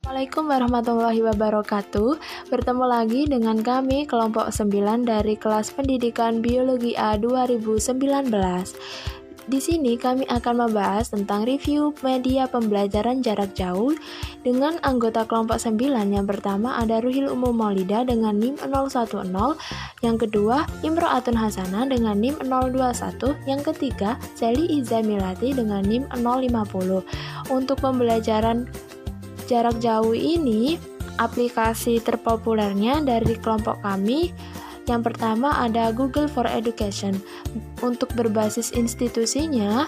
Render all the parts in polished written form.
Assalamualaikum warahmatullahi wabarakatuh. Bertemu lagi dengan kami kelompok 9 dari kelas pendidikan Biologi A 2019. Di sini kami akan membahas tentang review media pembelajaran jarak jauh dengan anggota kelompok 9. Yang pertama ada Ruhil Umum Maulida dengan NIM 010, yang kedua Imro'atun Hasanah dengan NIM 021, yang ketiga Sally Iza Milati dengan NIM 050. Untuk pembelajaran jarak jauh ini, aplikasi terpopulernya dari kelompok kami yang pertama ada Google for Education. Untuk berbasis institusinya,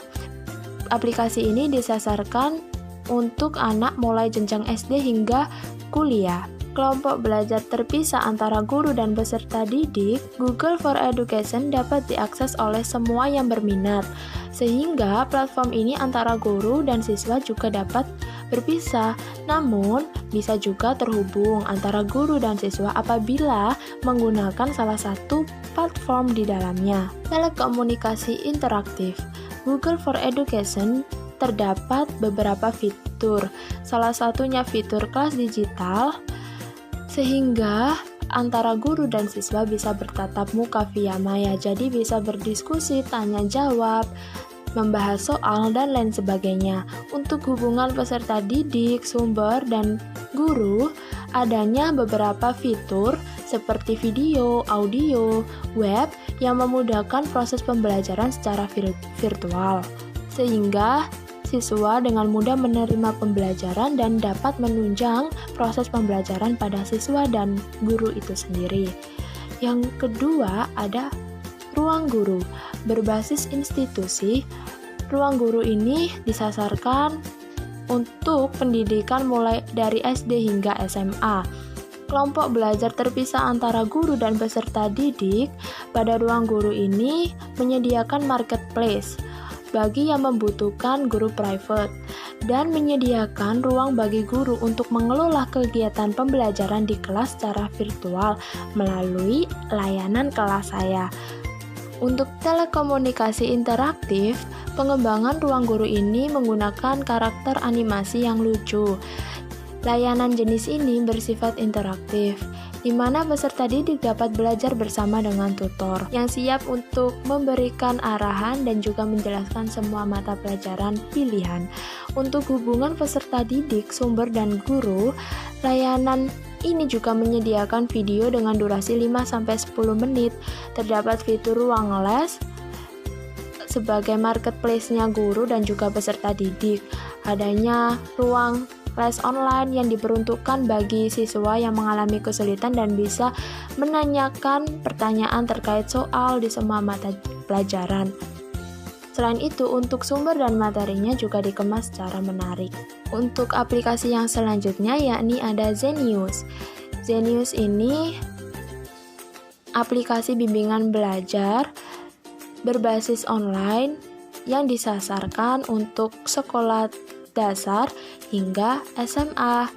aplikasi ini disasarkan untuk anak mulai jenjang SD hingga kuliah. Kelompok belajar terpisah antara guru dan peserta didik, Google for Education dapat diakses oleh semua yang berminat, sehingga platform ini antara guru dan siswa juga dapat berpisah, namun bisa juga terhubung antara guru dan siswa apabila menggunakan salah satu platform di dalamnya. Telekomunikasi interaktif. Google for Education terdapat beberapa fitur, salah satunya fitur kelas digital, sehingga antara guru dan siswa bisa bertatap muka via maya, jadi bisa berdiskusi, tanya jawab, membahas soal, dan lain sebagainya. Untuk hubungan peserta didik, sumber, dan guru, adanya beberapa fitur seperti video, audio, web yang memudahkan proses pembelajaran secara virtual, sehingga siswa dengan mudah menerima pembelajaran dan dapat menunjang proses pembelajaran pada siswa dan guru itu sendiri. Yang kedua ada ruang guru. Berbasis institusi, ruang guru ini disasarkan untuk pendidikan mulai dari SD hingga SMA. Kelompok belajar terpisah antara guru dan peserta didik. Pada ruang guru ini menyediakan marketplace bagi yang membutuhkan guru private dan menyediakan ruang bagi guru untuk mengelola kegiatan pembelajaran di kelas secara virtual melalui layanan kelas saya. Untuk telekomunikasi interaktif, pengembangan ruang guru ini menggunakan karakter animasi yang lucu. Layanan jenis ini bersifat interaktif, di mana peserta didik dapat belajar bersama dengan tutor yang siap untuk memberikan arahan dan juga menjelaskan semua mata pelajaran pilihan. Untuk hubungan peserta didik, sumber, dan guru, layanan ini juga menyediakan video dengan durasi 5-10 menit. Terdapat fitur ruang les sebagai marketplace-nya guru dan juga peserta didik. Adanya ruang les online yang diperuntukkan bagi siswa yang mengalami kesulitan dan bisa menanyakan pertanyaan terkait soal di semua mata pelajaran. Selain itu, untuk sumber dan materinya juga dikemas secara menarik. Untuk aplikasi yang selanjutnya yakni ada Zenius. Zenius ini aplikasi bimbingan belajar berbasis online yang disasarkan untuk sekolah dasar hingga SMA.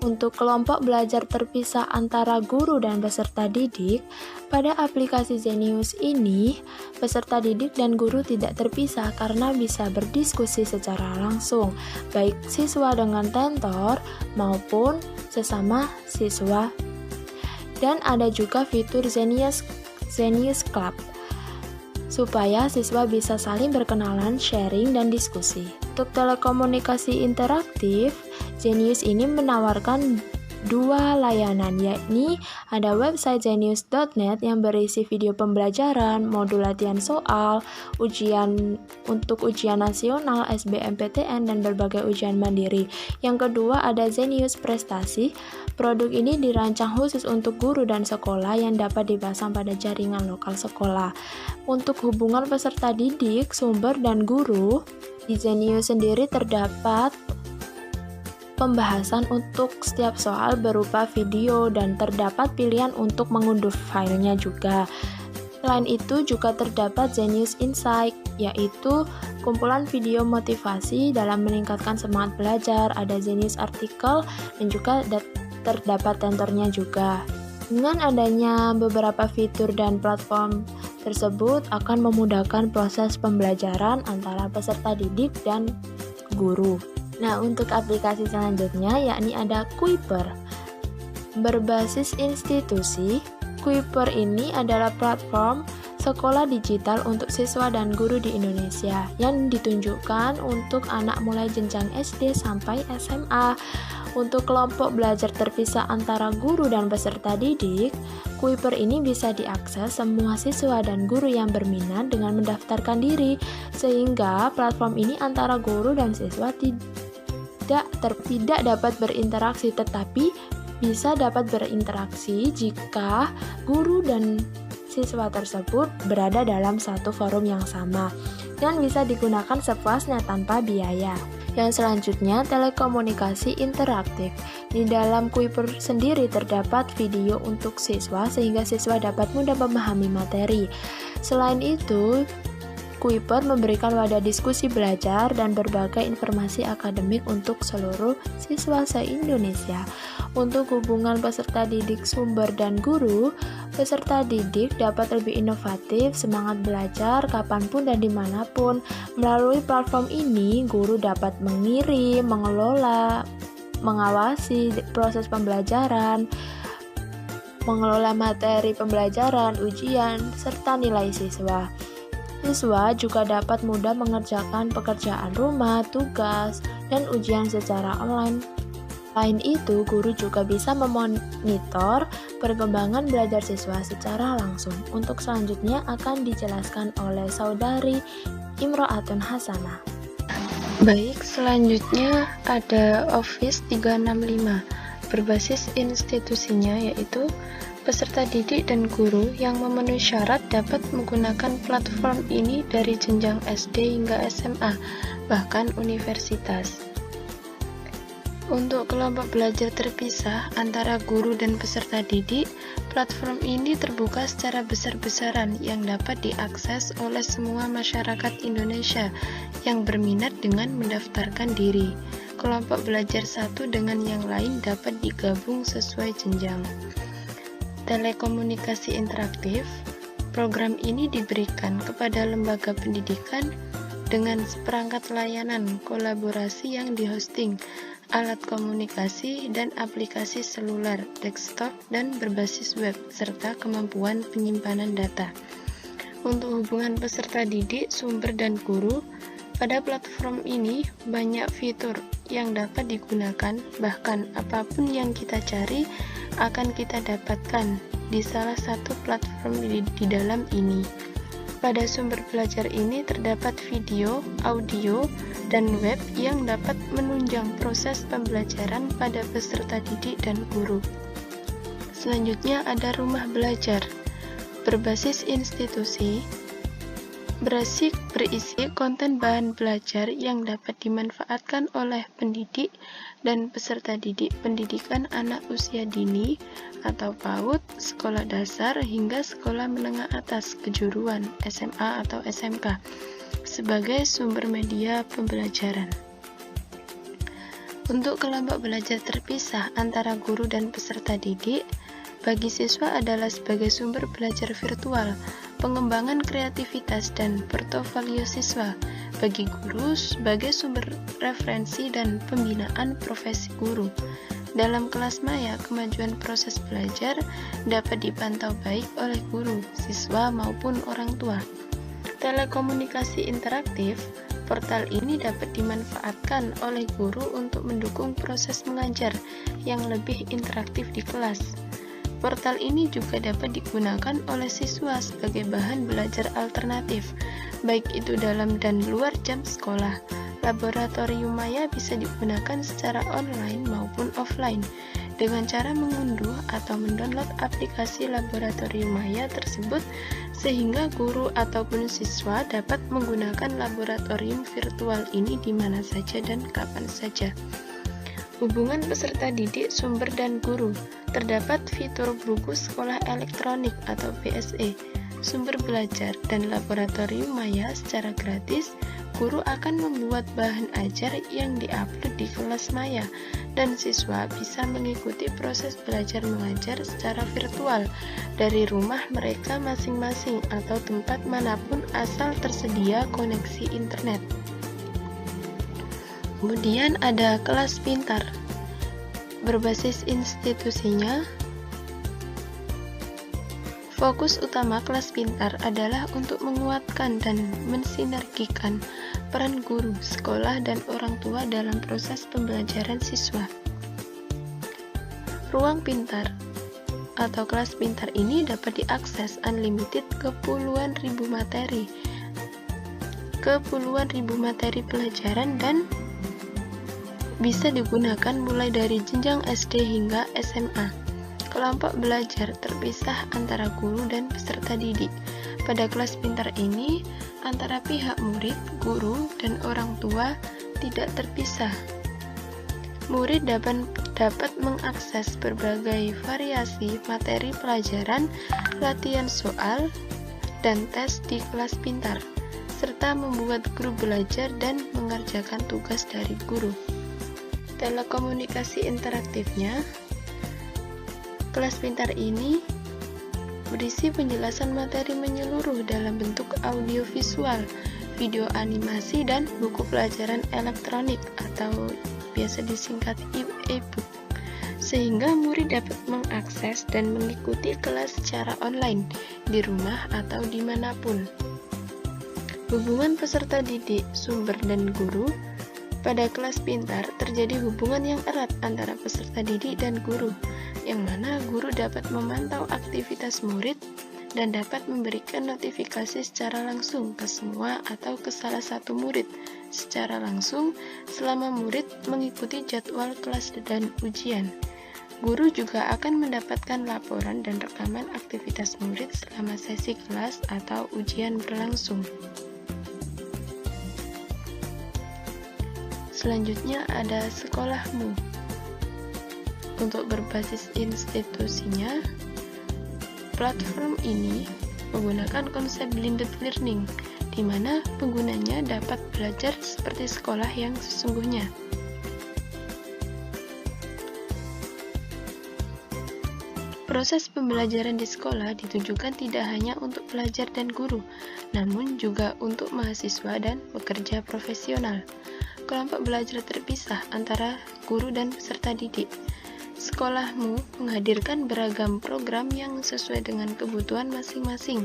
Untuk kelompok belajar terpisah antara guru dan peserta didik, pada aplikasi Zenius ini, peserta didik dan guru tidak terpisah karena bisa berdiskusi secara langsung, baik siswa dengan tentor maupun sesama siswa. Dan ada juga fitur Zenius Club, supaya siswa bisa saling berkenalan, sharing, dan diskusi. Untuk telekomunikasi interaktif, Zenius ini menawarkan dua layanan, yakni ada website zenius.net yang berisi video pembelajaran, modul latihan soal, ujian untuk ujian nasional, SBMPTN, dan berbagai ujian mandiri. Yang kedua ada Zenius Prestasi. Produk ini dirancang khusus untuk guru dan sekolah yang dapat dipasang pada jaringan lokal sekolah. Untuk hubungan peserta didik, sumber, dan guru, di Zenius sendiri terdapat pembahasan untuk setiap soal berupa video dan terdapat pilihan untuk mengunduh filenya juga. Selain itu juga terdapat Zenius Insight, yaitu kumpulan video motivasi dalam meningkatkan semangat belajar. Ada Zenius Artikel dan juga terdapat tentornya juga. Dengan adanya beberapa fitur dan platform tersebut akan memudahkan proses pembelajaran antara peserta didik dan guru. Nah, untuk aplikasi selanjutnya yakni ada Kuiper. Berbasis institusi, Kuiper ini adalah platform sekolah digital untuk siswa dan guru di Indonesia yang ditunjukkan untuk anak mulai jenjang SD sampai SMA. Untuk kelompok belajar terpisah antara guru dan peserta didik, Kuiper ini bisa diakses semua siswa dan guru yang berminat dengan mendaftarkan diri, sehingga platform ini antara guru dan siswa tidak dapat berinteraksi, tetapi bisa dapat berinteraksi jika guru dan siswa tersebut berada dalam satu forum yang sama dan bisa digunakan sepuasnya tanpa biaya. Yang selanjutnya, telekomunikasi interaktif. Di dalam Kuiper sendiri terdapat video untuk siswa sehingga siswa dapat mudah memahami materi. Selain itu, Kuiper memberikan wadah diskusi belajar dan berbagai informasi akademik untuk seluruh siswa se-Indonesia. Untuk hubungan peserta didik sumber dan guru, peserta didik dapat lebih inovatif, semangat belajar kapanpun dan dimanapun. Melalui platform ini, guru dapat mengirim, mengelola, mengawasi proses pembelajaran, mengelola materi pembelajaran, ujian, serta nilai siswa. Siswa juga dapat mudah mengerjakan pekerjaan rumah, tugas, dan ujian secara online. Selain itu, guru juga bisa memonitor perkembangan belajar siswa secara langsung. Untuk selanjutnya akan dijelaskan oleh Saudari Imro'atun Hasanah. Baik, selanjutnya ada Office 365. Berbasis institusinya yaitu peserta didik dan guru yang memenuhi syarat dapat menggunakan platform ini dari jenjang SD hingga SMA, bahkan universitas. Untuk kelompok belajar terpisah antara guru dan peserta didik, platform ini terbuka secara besar-besaran yang dapat diakses oleh semua masyarakat Indonesia yang berminat dengan mendaftarkan diri. Kelompok belajar satu dengan yang lain dapat digabung sesuai jenjang. Telekomunikasi interaktif, program ini diberikan kepada lembaga pendidikan dengan seperangkat layanan kolaborasi yang dihosting, alat komunikasi dan aplikasi seluler, desktop, dan berbasis web, serta kemampuan penyimpanan data. Untuk hubungan peserta didik, sumber, dan guru, pada platform ini banyak fitur yang dapat digunakan, bahkan apapun yang kita cari akan kita dapatkan di salah satu platform di dalam ini. Pada sumber belajar ini terdapat video, audio, dan web yang dapat menunjang proses pembelajaran pada peserta didik dan guru. Selanjutnya ada rumah belajar. Berbasis institusi, berisi konten bahan belajar yang dapat dimanfaatkan oleh pendidik dan peserta didik pendidikan anak usia dini atau PAUD, sekolah dasar hingga sekolah menengah atas kejuruan SMA atau SMK sebagai sumber media pembelajaran. Untuk kelompok belajar terpisah antara guru dan peserta didik, bagi siswa adalah sebagai sumber belajar virtual, pengembangan kreativitas dan portofolio siswa. Bagi guru sebagai sumber referensi dan pembinaan profesi guru. Dalam kelas maya, kemajuan proses belajar dapat dipantau baik oleh guru, siswa maupun orang tua. Telekomunikasi interaktif, portal ini dapat dimanfaatkan oleh guru untuk mendukung proses mengajar yang lebih interaktif di kelas. Portal ini juga dapat digunakan oleh siswa sebagai bahan belajar alternatif, baik itu dalam dan luar jam sekolah. Laboratorium Maya bisa digunakan secara online maupun offline dengan cara mengunduh atau mendownload aplikasi Laboratorium Maya tersebut sehingga guru ataupun siswa dapat menggunakan laboratorium virtual ini di mana saja dan kapan saja. Hubungan peserta didik, sumber, dan guru. Terdapat fitur buku sekolah elektronik atau BSE, sumber belajar, dan laboratorium Maya secara gratis. Guru akan membuat bahan ajar yang diupload di kelas Maya, dan siswa bisa mengikuti proses belajar mengajar secara virtual dari rumah mereka masing-masing atau tempat manapun asal tersedia koneksi internet. Kemudian ada kelas pintar. Berbasis institusinya, fokus utama kelas pintar adalah untuk menguatkan dan mensinergikan peran guru, sekolah, dan orang tua dalam proses pembelajaran siswa. Ruang pintar atau kelas pintar ini dapat diakses unlimited ke puluhan ribu materi pelajaran dan bisa digunakan mulai dari jenjang SD hingga SMA. Kelompok belajar terpisah antara guru dan peserta didik. Pada kelas pintar ini, antara pihak murid, guru, dan orang tua tidak terpisah. Murid dapat mengakses berbagai variasi materi pelajaran, latihan soal, dan tes di kelas pintar, serta membuat grup belajar dan mengerjakan tugas dari guru. Telekomunikasi interaktifnya, kelas pintar ini berisi penjelasan materi menyeluruh dalam bentuk audio visual, video animasi, dan buku pelajaran elektronik atau biasa disingkat e-book, sehingga murid dapat mengakses dan mengikuti kelas secara online di rumah atau dimanapun. Hubungan peserta didik, sumber, dan guru. Pada kelas pintar terjadi hubungan yang erat antara peserta didik dan guru, yang mana guru dapat memantau aktivitas murid dan dapat memberikan notifikasi secara langsung ke semua atau ke salah satu murid secara langsung selama murid mengikuti jadwal kelas dan ujian. Guru juga akan mendapatkan laporan dan rekaman aktivitas murid selama sesi kelas atau ujian berlangsung. Selanjutnya ada sekolahmu. Untuk berbasis institusinya, platform ini menggunakan konsep blended learning, di mana penggunanya dapat belajar seperti sekolah yang sesungguhnya. Proses pembelajaran di sekolah ditujukan tidak hanya untuk pelajar dan guru, namun juga untuk mahasiswa dan pekerja profesional. Kelompok belajar terpisah antara guru dan peserta didik. Sekolahmu menghadirkan beragam program yang sesuai dengan kebutuhan masing-masing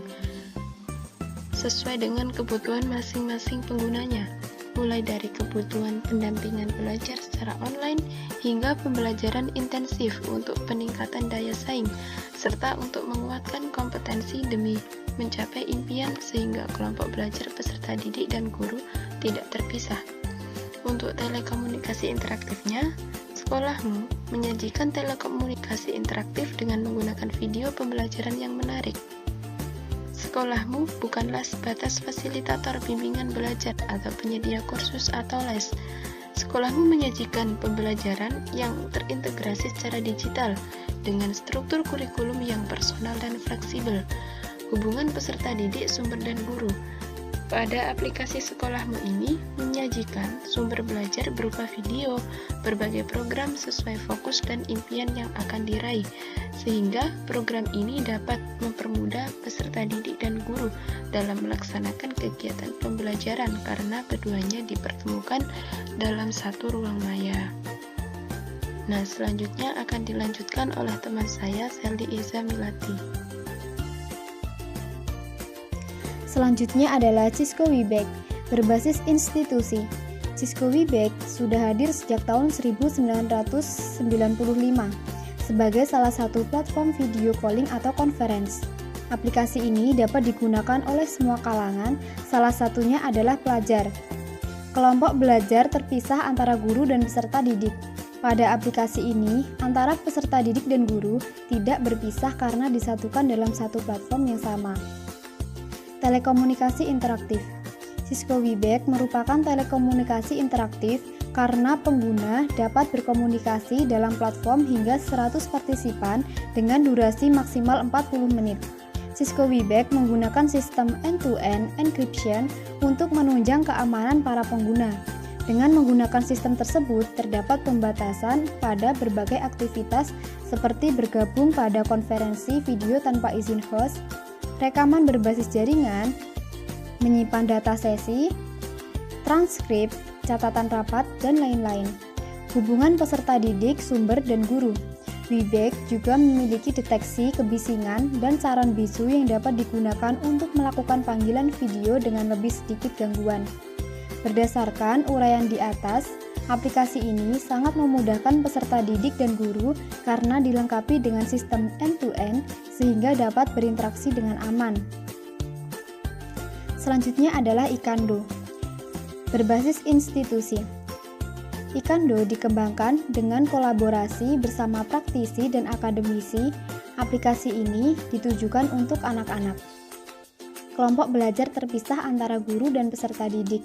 penggunanya, mulai dari kebutuhan pendampingan belajar secara online hingga pembelajaran intensif untuk peningkatan daya saing, serta untuk menguatkan kompetensi demi mencapai impian sehingga kelompok belajar peserta didik dan guru tidak terpisah. Untuk telekomunikasi interaktifnya, sekolahmu menyajikan telekomunikasi interaktif dengan menggunakan video pembelajaran yang menarik. Sekolahmu bukanlah sebatas fasilitator bimbingan belajar atau penyedia kursus atau les. Sekolahmu menyajikan pembelajaran yang terintegrasi secara digital dengan struktur kurikulum yang personal dan fleksibel. Hubungan peserta didik, sumber, dan guru. Pada aplikasi sekolahmu ini menyajikan sumber belajar berupa video, berbagai program sesuai fokus dan impian yang akan diraih, sehingga program ini dapat mempermudah peserta didik dan guru dalam melaksanakan kegiatan pembelajaran karena keduanya dipertemukan dalam satu ruang maya. Nah, selanjutnya akan dilanjutkan oleh teman saya, Seldi Iza Milati. Selanjutnya adalah Cisco Webex, berbasis institusi. Cisco Webex sudah hadir sejak tahun 1995 sebagai salah satu platform video calling atau conference. Aplikasi ini dapat digunakan oleh semua kalangan, salah satunya adalah pelajar. Kelompok belajar terpisah antara guru dan peserta didik. Pada aplikasi ini, antara peserta didik dan guru tidak berpisah karena disatukan dalam satu platform yang sama. Telekomunikasi interaktif. Cisco Webex merupakan telekomunikasi interaktif karena pengguna dapat berkomunikasi dalam platform hingga 100 partisipan dengan durasi maksimal 40 menit. Cisco Webex menggunakan sistem end-to-end encryption untuk menunjang keamanan para pengguna. Dengan menggunakan sistem tersebut, terdapat pembatasan pada berbagai aktivitas seperti bergabung pada konferensi video tanpa izin host, rekaman berbasis jaringan, menyimpan data sesi, transkrip, catatan rapat, dan lain-lain. Hubungan peserta didik, sumber, dan guru. WeBack juga memiliki deteksi kebisingan dan saran bisu yang dapat digunakan untuk melakukan panggilan video dengan lebih sedikit gangguan. Berdasarkan uraian di atas, aplikasi ini sangat memudahkan peserta didik dan guru karena dilengkapi dengan sistem end-to-end sehingga dapat berinteraksi dengan aman. Selanjutnya adalah Ikando. Berbasis institusi. Ikando dikembangkan dengan kolaborasi bersama praktisi dan akademisi. Aplikasi ini ditujukan untuk anak-anak. Kelompok belajar terpisah antara guru dan peserta didik.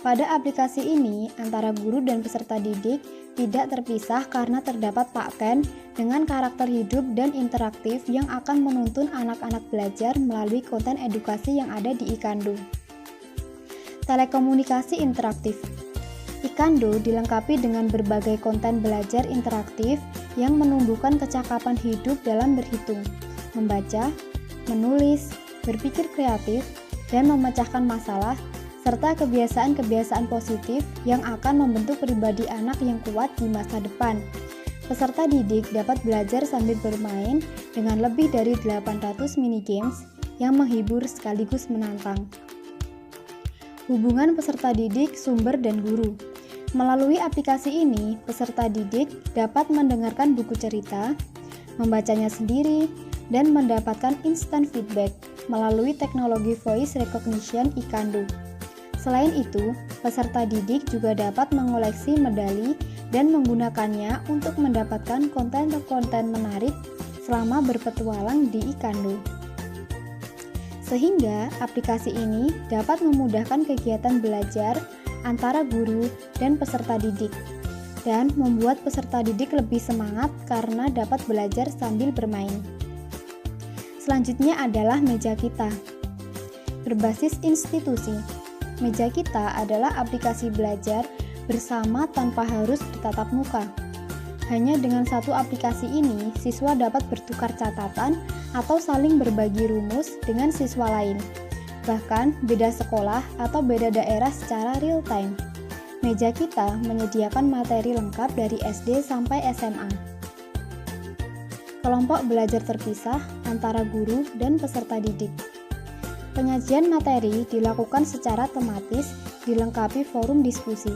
Pada aplikasi ini, antara guru dan peserta didik tidak terpisah karena terdapat pakpen dengan karakter hidup dan interaktif yang akan menuntun anak-anak belajar melalui konten edukasi yang ada di Ikando. Telekomunikasi interaktif. Ikando dilengkapi dengan berbagai konten belajar interaktif yang menumbuhkan kecakapan hidup dalam berhitung, membaca, menulis, berpikir kreatif, dan memecahkan masalah, serta kebiasaan-kebiasaan positif yang akan membentuk pribadi anak yang kuat di masa depan. Peserta didik dapat belajar sambil bermain dengan lebih dari 800 minigames yang menghibur sekaligus menantang. Hubungan peserta didik, sumber, dan guru. Melalui aplikasi ini, peserta didik dapat mendengarkan buku cerita, membacanya sendiri, dan mendapatkan instant feedback melalui teknologi voice recognition Ikando. Selain itu, peserta didik juga dapat mengoleksi medali dan menggunakannya untuk mendapatkan konten-konten menarik selama berpetualang di Ikando. Sehingga aplikasi ini dapat memudahkan kegiatan belajar antara guru dan peserta didik dan membuat peserta didik lebih semangat karena dapat belajar sambil bermain. Selanjutnya adalah Meja Kita. Berbasis institusi. Meja Kita adalah aplikasi belajar bersama tanpa harus bertatap muka. Hanya dengan satu aplikasi ini, siswa dapat bertukar catatan atau saling berbagi rumus dengan siswa lain. Bahkan beda sekolah atau beda daerah secara real time. Meja Kita menyediakan materi lengkap dari SD sampai SMA. Kelompok belajar terpisah antara guru dan peserta didik. Penyajian materi dilakukan secara tematis, dilengkapi forum diskusi.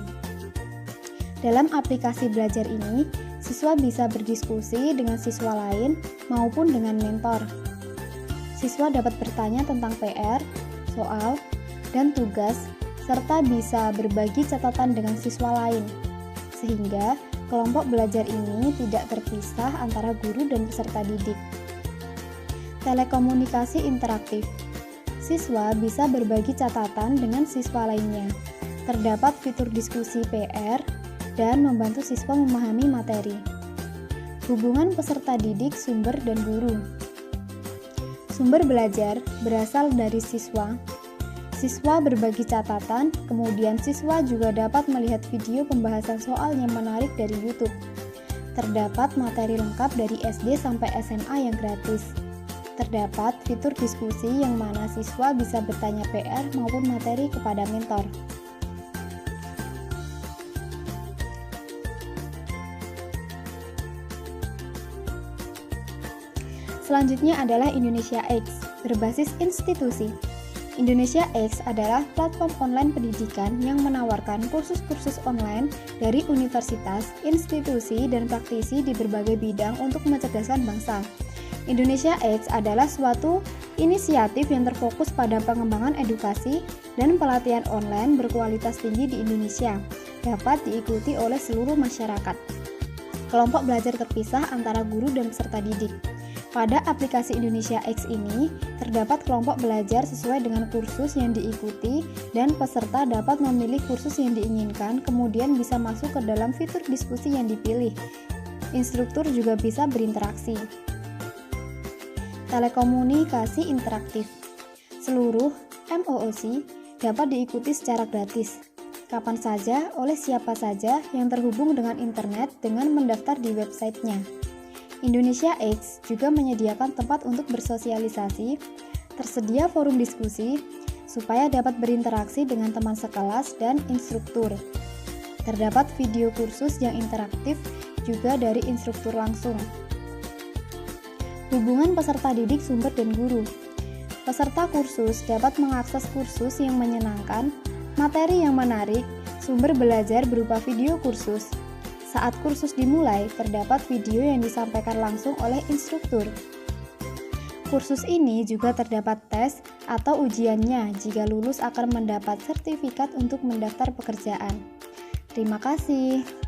Dalam aplikasi belajar ini, siswa bisa berdiskusi dengan siswa lain maupun dengan mentor. Siswa dapat bertanya tentang PR, soal, dan tugas, serta bisa berbagi catatan dengan siswa lain, sehingga kelompok belajar ini tidak terpisah antara guru dan peserta didik. Telekomunikasi interaktif. Siswa bisa berbagi catatan dengan siswa lainnya. Terdapat fitur diskusi PR dan membantu siswa memahami materi. Hubungan peserta didik, sumber, dan guru. Sumber belajar berasal dari siswa. Siswa berbagi catatan, kemudian siswa juga dapat melihat video pembahasan soal yang menarik dari YouTube. Terdapat materi lengkap dari SD sampai SMA yang gratis. Terdapat fitur diskusi yang mana siswa bisa bertanya PR maupun materi kepada mentor. Selanjutnya adalah Indonesia X, berbasis institusi. Indonesia X adalah platform online pendidikan yang menawarkan kursus-kursus online dari universitas, institusi, dan praktisi di berbagai bidang untuk mencerdaskan bangsa. Indonesia X adalah suatu inisiatif yang terfokus pada pengembangan edukasi dan pelatihan online berkualitas tinggi di Indonesia, dapat diikuti oleh seluruh masyarakat. Kelompok belajar terpisah antara guru dan peserta didik. Pada aplikasi Indonesia X ini, terdapat kelompok belajar sesuai dengan kursus yang diikuti dan peserta dapat memilih kursus yang diinginkan, kemudian bisa masuk ke dalam fitur diskusi yang dipilih. Instruktur juga bisa berinteraksi. Telekomunikasi interaktif. Seluruh MOOC dapat diikuti secara gratis, kapan saja oleh siapa saja yang terhubung dengan internet dengan mendaftar di websitenya. Indonesia X juga menyediakan tempat untuk bersosialisasi, tersedia forum diskusi, supaya dapat berinteraksi dengan teman sekelas dan instruktur. Terdapat video kursus yang interaktif juga dari instruktur langsung. Hubungan peserta didik, sumber, dan guru. Peserta kursus dapat mengakses kursus yang menyenangkan, materi yang menarik, sumber belajar berupa video kursus. Saat kursus dimulai, terdapat video yang disampaikan langsung oleh instruktur. Kursus ini juga terdapat tes atau ujiannya. Jika lulus akan mendapat sertifikat untuk mendaftar pekerjaan. Terima kasih.